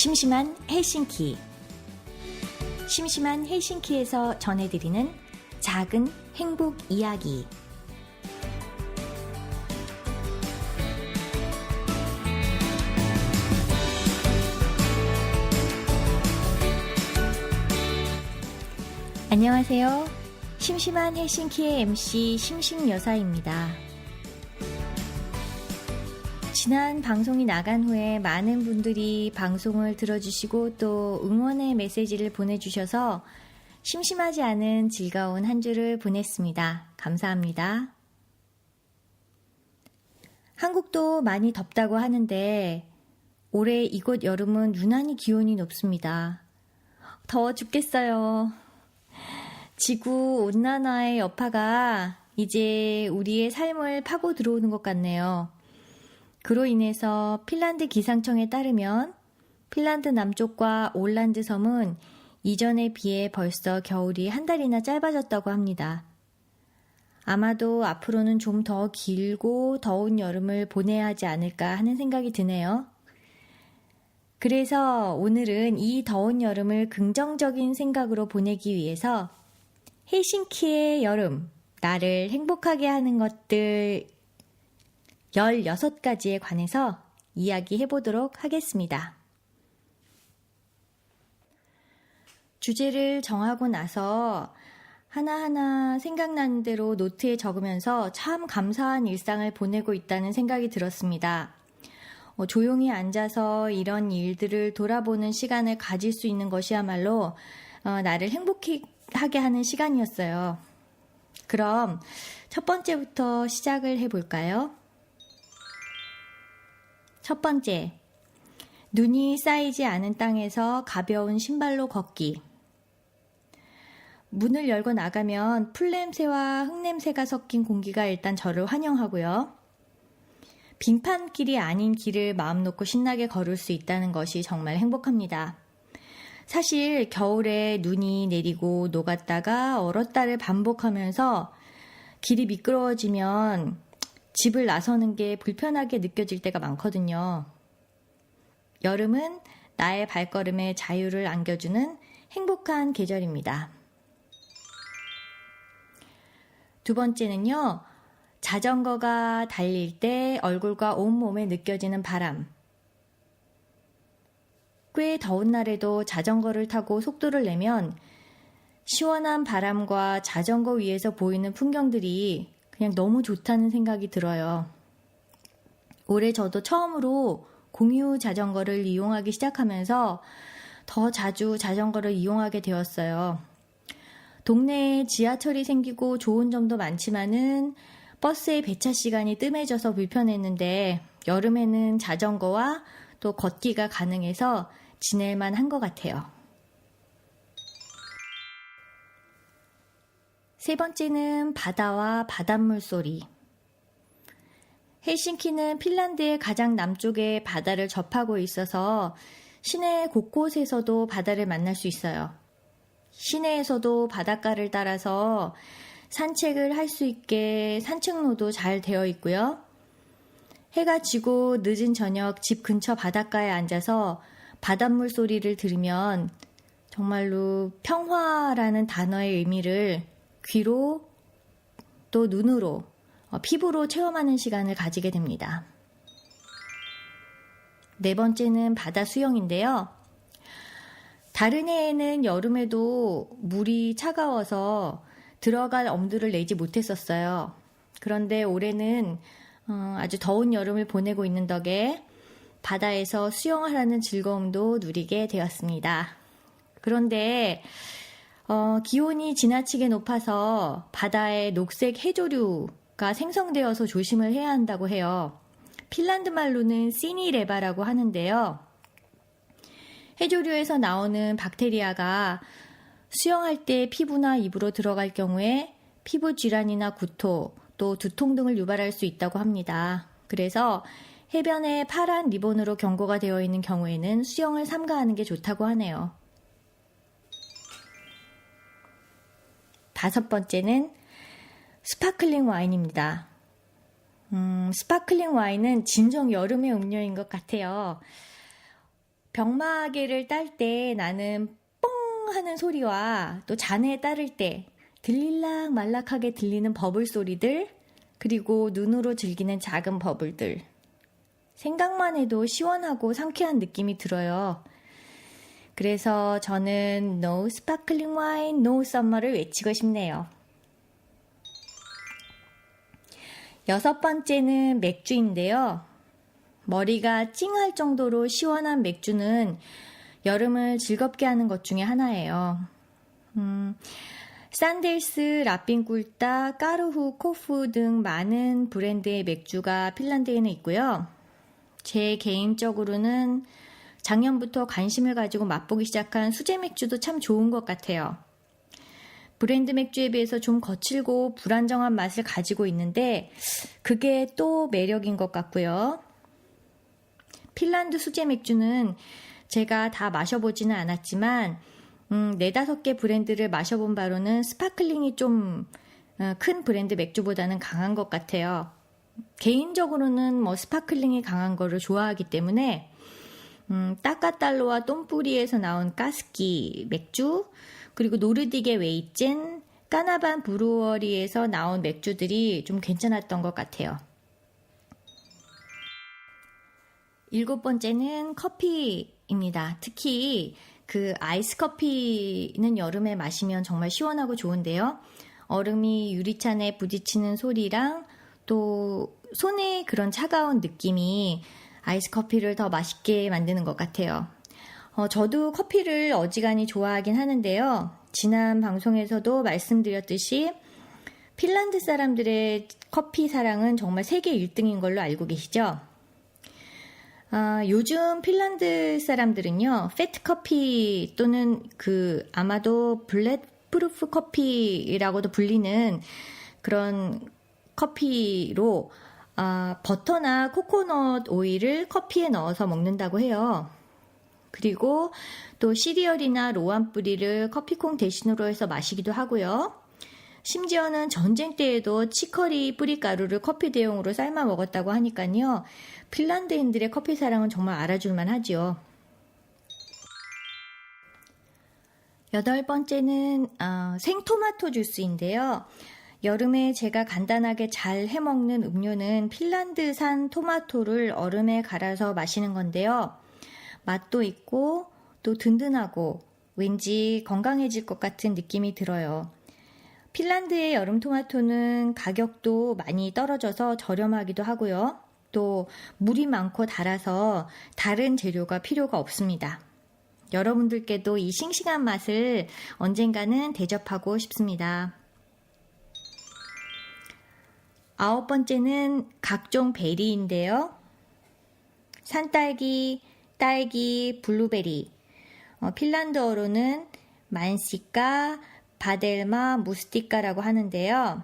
심심한 헬싱키. 심심한 헬싱키에서 전해드리는 작은 행복 이야기. 안녕하세요. 심심한 헬싱키의 MC 심심여사입니다. 지난 방송이 나간 후에 많은 분들이 방송을 들어주시고 또 응원의 메시지를 보내주셔서 심심하지 않은 즐거운 한 주를 보냈습니다. 감사합니다. 한국도 많이 덥다고 하는데 올해 이곳 여름은 유난히 기온이 높습니다. 더워 죽겠어요. 지구 온난화의 여파가 이제 우리의 삶을 파고 들어오는 것 같네요. 그로 인해서 핀란드 기상청에 따르면 핀란드 남쪽과 올란드 섬은 이전에 비해 벌써 겨울이 한 달이나 짧아졌다고 합니다. 아마도 앞으로는 좀 더 길고 더운 여름을 보내야 하지 않을까 하는 생각이 드네요. 그래서 오늘은 이 더운 여름을 긍정적인 생각으로 보내기 위해서 헬싱키의 여름, 나를 행복하게 하는 것들 16가지에 관해서 이야기해 보도록 하겠습니다. 주제를 정하고 나서 하나하나 생각나는 대로 노트에 적으면서 참 감사한 일상을 보내고 있다는 생각이 들었습니다. 조용히 앉아서 이런 일들을 돌아보는 시간을 가질 수 있는 것이야말로 나를 행복하게 하는 시간이었어요. 그럼 첫 번째부터 시작을 해볼까요? 첫 번째, 눈이 쌓이지 않은 땅에서 가벼운 신발로 걷기. 문을 열고 나가면 풀냄새와 흙냄새가 섞인 공기가 일단 저를 환영하고요. 빙판길이 아닌 길을 마음 놓고 신나게 걸을 수 있다는 것이 정말 행복합니다. 사실 겨울에 눈이 내리고 녹았다가 얼었다를 반복하면서 길이 미끄러워지면 집을 나서는 게 불편하게 느껴질 때가 많거든요. 여름은 나의 발걸음에 자유를 안겨주는 행복한 계절입니다. 두 번째는요, 자전거가 달릴 때 얼굴과 온몸에 느껴지는 바람. 꽤 더운 날에도 자전거를 타고 속도를 내면 시원한 바람과 자전거 위에서 보이는 풍경들이 그냥 너무 좋다는 생각이 들어요. 올해 저도 처음으로 공유 자전거를 이용하기 시작하면서 더 자주 자전거를 이용하게 되었어요. 동네에 지하철이 생기고 좋은 점도 많지만은 버스의 배차 시간이 뜸해져서 불편했는데 여름에는 자전거와 또 걷기가 가능해서 지낼만 한 것 같아요. 세 번째는 바다와 바닷물 소리. 헬싱키는 핀란드의 가장 남쪽에 바다를 접하고 있어서 시내 곳곳에서도 바다를 만날 수 있어요. 시내에서도 바닷가를 따라서 산책을 할 수 있게 산책로도 잘 되어 있고요. 해가 지고 늦은 저녁 집 근처 바닷가에 앉아서 바닷물 소리를 들으면 정말로 평화라는 단어의 의미를 귀로 또 눈으로 피부로 체험하는 시간을 가지게 됩니다. 네 번째는 바다 수영인데요. 다른 해에는 여름에도 물이 차가워서 들어갈 엄두를 내지 못했었어요. 그런데 올해는 아주 더운 여름을 보내고 있는 덕에 바다에서 수영을 하는 즐거움도 누리게 되었습니다. 그런데 기온이 지나치게 높아서 바다에 녹색 해조류가 생성되어서 조심을 해야 한다고 해요. 핀란드 말로는 시니레바라고 하는데요. 해조류에서 나오는 박테리아가 수영할 때 피부나 입으로 들어갈 경우에 피부 질환이나 구토, 또 두통 등을 유발할 수 있다고 합니다. 그래서 해변에 파란 리본으로 경고가 되어 있는 경우에는 수영을 삼가하는 게 좋다고 하네요. 다섯 번째는 스파클링 와인입니다. 스파클링 와인은 진정 여름의 음료인 것 같아요. 병마개를 딸 때 나는 뻥 하는 소리와 또 잔에 따를 때 들릴락 말락하게 들리는 버블 소리들, 그리고 눈으로 즐기는 작은 버블들. 생각만 해도 시원하고 상쾌한 느낌이 들어요. 그래서 저는 No Sparkling Wine, No Summer를 외치고 싶네요. 6번째는 맥주인데요. 머리가 찡할 정도로 시원한 맥주는 여름을 즐겁게 하는 것 중에 하나예요. 산델스, 라핀꿀따, 까르후, 코프 등 많은 브랜드의 맥주가 핀란드에는 있고요. 제 개인적으로는 작년부터 관심을 가지고 맛보기 시작한 수제 맥주도 참 좋은 것 같아요. 브랜드 맥주에 비해서 좀 거칠고 불안정한 맛을 가지고 있는데 그게 또 매력인 것 같고요. 핀란드 수제 맥주는 제가 다 마셔보지는 않았지만 4-5개 브랜드를 마셔본 바로는 스파클링이 좀 큰 브랜드 맥주보다는 강한 것 같아요. 개인적으로는 스파클링이 강한 거를 좋아하기 때문에 따까딸로와 똠뿌리에서 나온 가스키 맥주, 그리고 노르딕의 웨이젠, 까나반 브루어리에서 나온 맥주들이 좀 괜찮았던 것 같아요. 7번째는 커피입니다. 특히 그 아이스 커피는 여름에 마시면 정말 시원하고 좋은데요. 얼음이 유리잔에 부딪히는 소리랑 또 손의 그런 차가운 느낌이 아이스 커피를 더 맛있게 만드는 것 같아요. 저도 커피를 어지간히 좋아하긴 하는데요. 지난 방송에서도 말씀드렸듯이 핀란드 사람들의 커피 사랑은 정말 세계 1등인 걸로 알고 계시죠? 요즘 핀란드 사람들은요, 패트 커피 또는 아마도 블랙 프루프 커피라고도 불리는 그런 커피로 버터나 코코넛 오일을 커피에 넣어서 먹는다고 해요. 그리고 또 시리얼이나 로안 뿌리를 커피콩 대신으로 해서 마시기도 하고요. 심지어는 전쟁 때에도 치커리 뿌리가루를 커피 대용으로 삶아 먹었다고 하니까요. 핀란드인들의 커피 사랑은 정말 알아줄만 하죠. 8번째는 생토마토 주스인데요. 여름에 제가 간단하게 잘 해먹는 음료는 핀란드산 토마토를 얼음에 갈아서 마시는 건데요. 맛도 있고 또 든든하고 왠지 건강해질 것 같은 느낌이 들어요. 핀란드의 여름 토마토는 가격도 많이 떨어져서 저렴하기도 하고요. 또 물이 많고 달아서 다른 재료가 필요가 없습니다. 여러분들께도 이 싱싱한 맛을 언젠가는 대접하고 싶습니다. 9번째는 각종 베리인데요. 산딸기, 딸기, 블루베리, 핀란드어로는 만시까, 바델마, 무스티카라고 하는데요.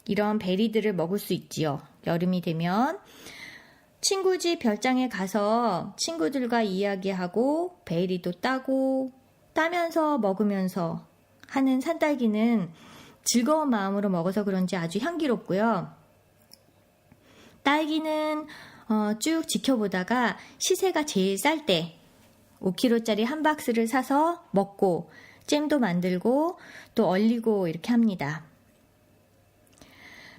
이런 베리들을 먹을 수 있지요. 여름이 되면 친구 집 별장에 가서 친구들과 이야기하고 베리도 따고 따면서 먹으면서 하는 산딸기는 즐거운 마음으로 먹어서 그런지 아주 향기롭고요. 딸기는 쭉 지켜보다가 시세가 제일 쌀 때 5kg짜리 한 박스를 사서 먹고 잼도 만들고 또 얼리고 이렇게 합니다.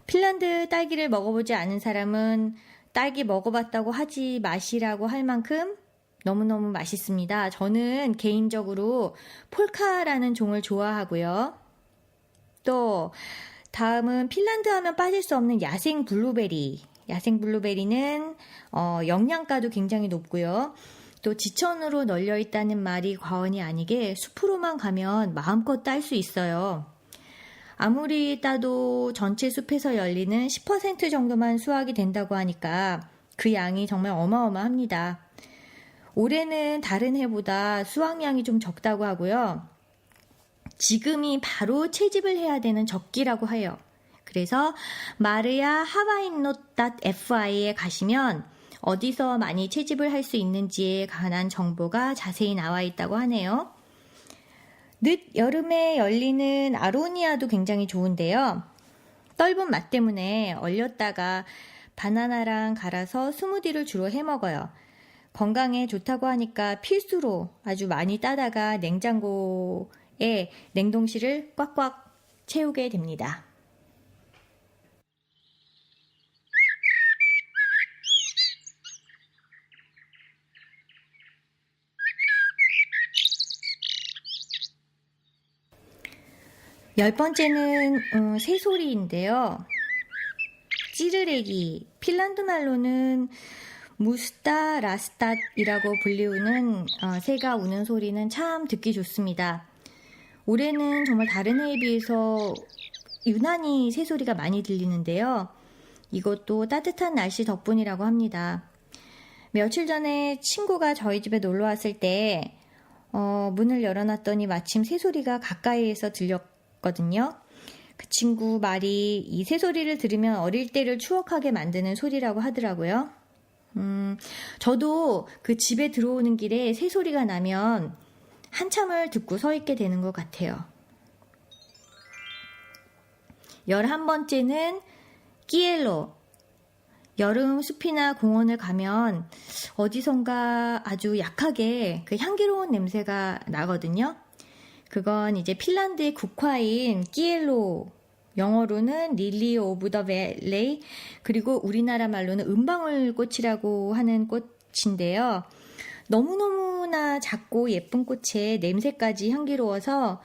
핀란드 딸기를 먹어보지 않은 사람은 딸기 먹어봤다고 하지 마시라고 할 만큼 너무너무 맛있습니다. 저는 개인적으로 폴카라는 종을 좋아하고요. 또 다음은 핀란드 하면 빠질 수 없는 야생 블루베리. 야생 블루베리는 영양가도 굉장히 높고요. 또 지천으로 널려 있다는 말이 과언이 아니게 숲으로만 가면 마음껏 딸 수 있어요. 아무리 따도 전체 숲에서 열리는 10% 정도만 수확이 된다고 하니까 그 양이 정말 어마어마합니다. 올해는 다른 해보다 수확량이 좀 적다고 하고요. 지금이 바로 채집을 해야 되는 적기라고 해요. 그래서 마르야 하와이노.fi에 가시면 어디서 많이 채집을 할 수 있는지에 관한 정보가 자세히 나와 있다고 하네요. 늦 여름에 열리는 아로니아도 굉장히 좋은데요. 떫은 맛 때문에 얼렸다가 바나나랑 갈아서 스무디를 주로 해 먹어요. 건강에 좋다고 하니까 필수로 아주 많이 따다가 냉장고에 냉동실을 꽉꽉 채우게 됩니다. 열 번째는 새소리인데요. 찌르레기, 핀란드 말로는 무스타 라스탓이라고 불리우는 새가 우는 소리는 참 듣기 좋습니다. 올해는 정말 다른 해에 비해서 유난히 새소리가 많이 들리는데요. 이것도 따뜻한 날씨 덕분이라고 합니다. 며칠 전에 친구가 저희 집에 놀러 왔을 때 문을 열어놨더니 마침 새소리가 가까이에서 들렸거든요. 그 친구 말이 이 새소리를 들으면 어릴 때를 추억하게 만드는 소리라고 하더라고요. 저도 그 집에 들어오는 길에 새소리가 나면 한참을 듣고 서 있게 되는 것 같아요. 11번째는 끼엘로. 여름 숲이나 공원을 가면 어디선가 아주 약하게 그 향기로운 냄새가 나거든요. 그건 이제 핀란드의 국화인 끼엘로, 영어로는 릴리 오브 더 밸리, 그리고 우리나라 말로는 은방울꽃이라고 하는 꽃인데요. 너무너무나 작고 예쁜 꽃에 냄새까지 향기로워서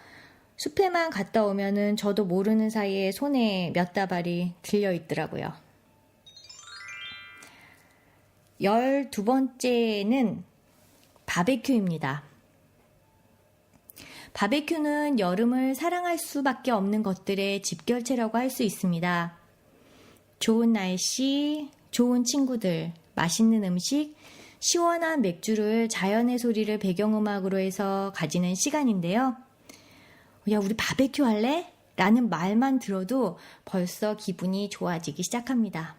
숲에만 갔다 오면은 저도 모르는 사이에 손에 몇 다발이 들려 있더라고요. 12번째는 바베큐입니다. 바베큐는 여름을 사랑할 수밖에 없는 것들의 집결체라고 할 수 있습니다. 좋은 날씨, 좋은 친구들, 맛있는 음식, 시원한 맥주를 자연의 소리를 배경음악으로 해서 가지는 시간인데요. 야, 우리 바베큐 할래? 라는 말만 들어도 벌써 기분이 좋아지기 시작합니다.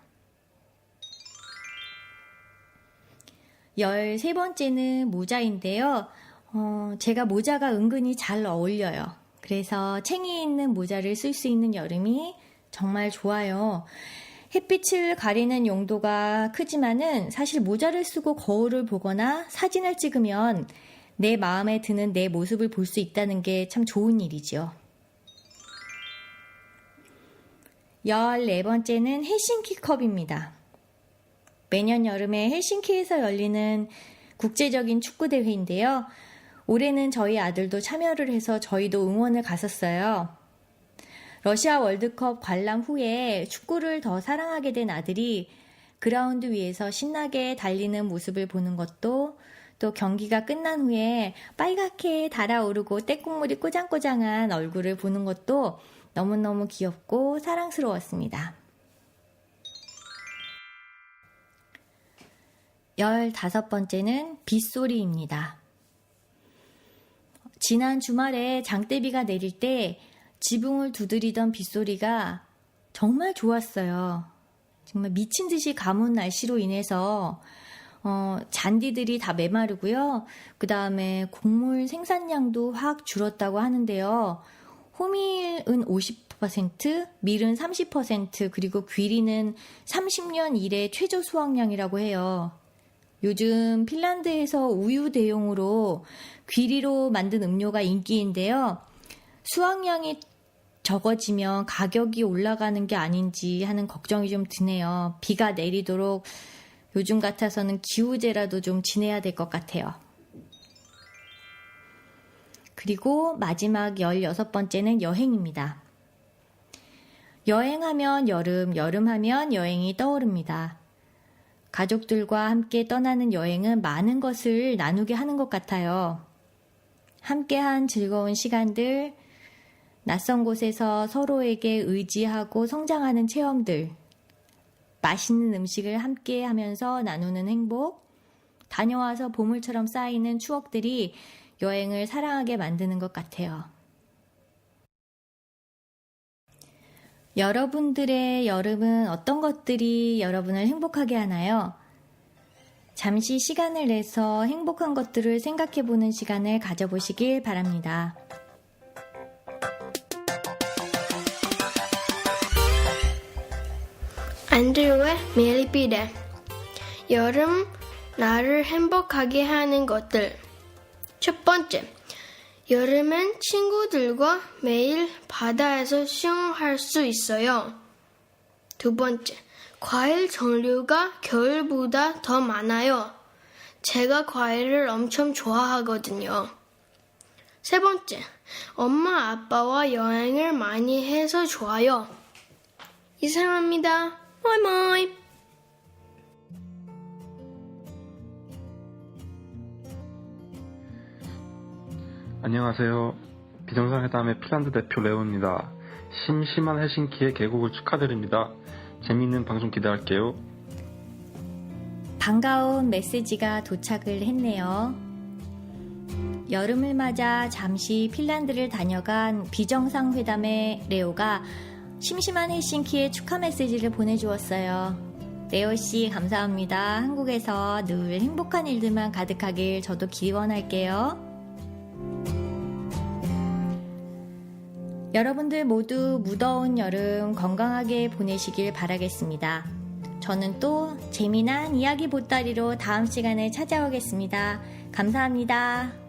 13번째는 모자인데요. 제가 모자가 은근히 잘 어울려요. 그래서 챙이 있는 모자를 쓸 수 있는 여름이 정말 좋아요. 햇빛을 가리는 용도가 크지만은 사실 모자를 쓰고 거울을 보거나 사진을 찍으면 내 마음에 드는 내 모습을 볼 수 있다는 게 참 좋은 일이죠. 14번째는 헬싱키 컵입니다. 매년 여름에 헬싱키에서 열리는 국제적인 축구대회인데요. 올해는 저희 아들도 참여를 해서 저희도 응원을 갔었어요. 러시아 월드컵 관람 후에 축구를 더 사랑하게 된 아들이 그라운드 위에서 신나게 달리는 모습을 보는 것도, 또 경기가 끝난 후에 빨갛게 달아오르고 때국물이 꼬장꼬장한 얼굴을 보는 것도 너무너무 귀엽고 사랑스러웠습니다. 15번째는 빗소리입니다. 지난 주말에 장대비가 내릴 때 지붕을 두드리던 빗소리가 정말 좋았어요. 정말 미친 듯이 가뭄 날씨로 인해서 잔디들이 다 메마르고요. 그 다음에 곡물 생산량도 확 줄었다고 하는데요. 호밀은 50%, 밀은 30%, 그리고 귀리는 30년 이래 최저 수확량이라고 해요. 요즘 핀란드에서 우유 대용으로 귀리로 만든 음료가 인기인데요. 수확량이 적어지면 가격이 올라가는 게 아닌지 하는 걱정이 좀 드네요. 비가 내리도록 요즘 같아서는 기우제라도 좀 지내야 될 것 같아요. 그리고 마지막 16번째는 여행입니다. 여행하면 여름, 여름하면 여행이 떠오릅니다. 가족들과 함께 떠나는 여행은 많은 것을 나누게 하는 것 같아요. 함께한 즐거운 시간들, 낯선 곳에서 서로에게 의지하고 성장하는 체험들, 맛있는 음식을 함께 하면서 나누는 행복, 다녀와서 보물처럼 쌓이는 추억들이 여행을 사랑하게 만드는 것 같아요. 여러분들의 여름은 어떤 것들이 여러분을 행복하게 하나요? 잠시 시간을 내서 행복한 것들을 생각해보는 시간을 가져보시길 바랍니다. Andrew mielipide. Yorum 나를 행복하게 하는 것들. 첫 번째, 여름엔 친구들과 매일 바다에서 수영할 수 있어요. 두 번째, 과일 종류가 겨울보다 더 많아요. 제가 과일을 엄청 좋아하거든요. 세 번째, 엄마 아빠와 여행을 많이 해서 좋아요. 이상합니다. 모이모이. 안녕하세요. 비정상회담의 핀란드 대표 레오입니다. 심심한 헬싱키의 개국을 축하드립니다. 재미있는 방송 기대할게요. 반가운 메시지가 도착을 했네요. 여름을 맞아 잠시 핀란드를 다녀간 비정상회담의 레오가 심심한 헬싱키에 축하 메시지를 보내주었어요. 레오씨 감사합니다. 한국에서 늘 행복한 일들만 가득하길 저도 기원할게요. 여러분들 모두 무더운 여름 건강하게 보내시길 바라겠습니다. 저는 또 재미난 이야기 보따리로 다음 시간에 찾아오겠습니다. 감사합니다.